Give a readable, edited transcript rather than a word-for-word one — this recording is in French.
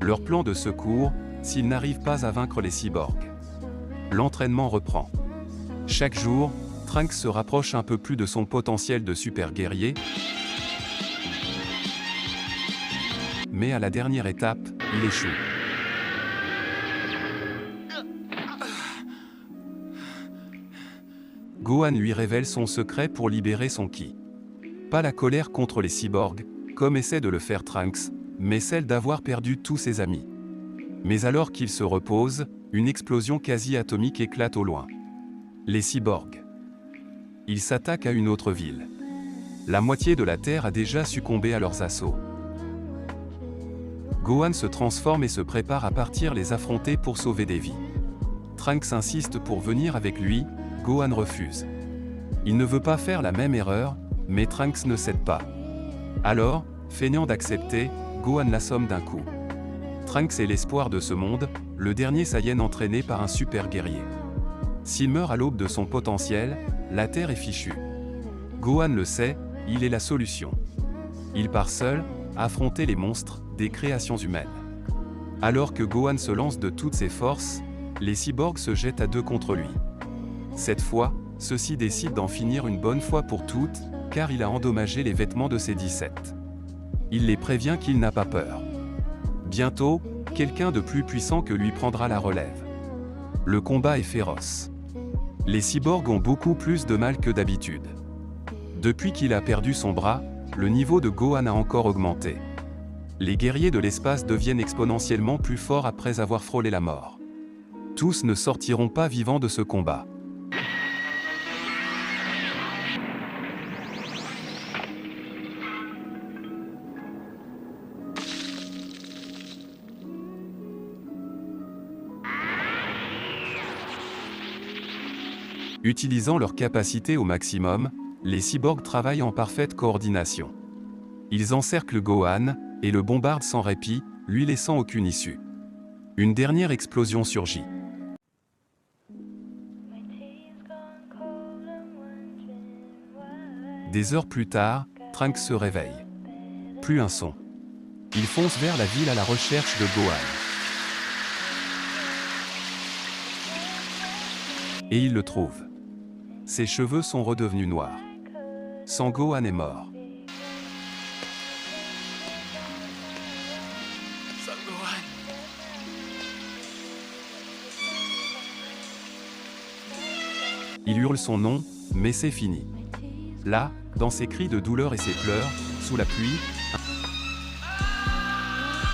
Leur plan de secours, s'ils n'arrivent pas à vaincre les cyborgs. L'entraînement reprend. Chaque jour, Trunks se rapproche un peu plus de son potentiel de super guerrier. Mais à la dernière étape, il échoue. Gohan lui révèle son secret pour libérer son ki. Pas la colère contre les cyborgs, comme essaie de le faire Trunks, mais celle d'avoir perdu tous ses amis. Mais alors qu'il se repose, une explosion quasi-atomique éclate au loin. Les cyborgs. Ils s'attaquent à une autre ville. La moitié de la Terre a déjà succombé à leurs assauts. Gohan se transforme et se prépare à partir les affronter pour sauver des vies. Trunks insiste pour venir avec lui, Gohan refuse. Il ne veut pas faire la même erreur, mais Trunks ne cède pas. Alors, feignant d'accepter, Gohan l'assomme d'un coup. Trunks est l'espoir de ce monde, le dernier Saiyan entraîné par un super guerrier. S'il meurt à l'aube de son potentiel, la Terre est fichue. Gohan le sait, il est la solution. Il part seul, affronter les monstres, des créations humaines. Alors que Gohan se lance de toutes ses forces, les cyborgs se jettent à deux contre lui. Cette fois, ceux-ci décident d'en finir une bonne fois pour toutes, car il a endommagé les vêtements de ses 17. Il les prévient qu'il n'a pas peur. Bientôt, quelqu'un de plus puissant que lui prendra la relève. Le combat est féroce. Les cyborgs ont beaucoup plus de mal que d'habitude. Depuis qu'il a perdu son bras, le niveau de Gohan a encore augmenté. Les guerriers de l'espace deviennent exponentiellement plus forts après avoir frôlé la mort. Tous ne sortiront pas vivants de ce combat. Utilisant leur capacité au maximum, les cyborgs travaillent en parfaite coordination. Ils encerclent Gohan, et le bombardent sans répit, lui laissant aucune issue. Une dernière explosion surgit. Des heures plus tard, Trunks se réveille. Plus un son. Il fonce vers la ville à la recherche de Gohan. Et il le trouve. Ses cheveux sont redevenus noirs. Son Gohan est mort. Il hurle son nom, mais c'est fini. Là, dans ses cris de douleur et ses pleurs, sous la pluie,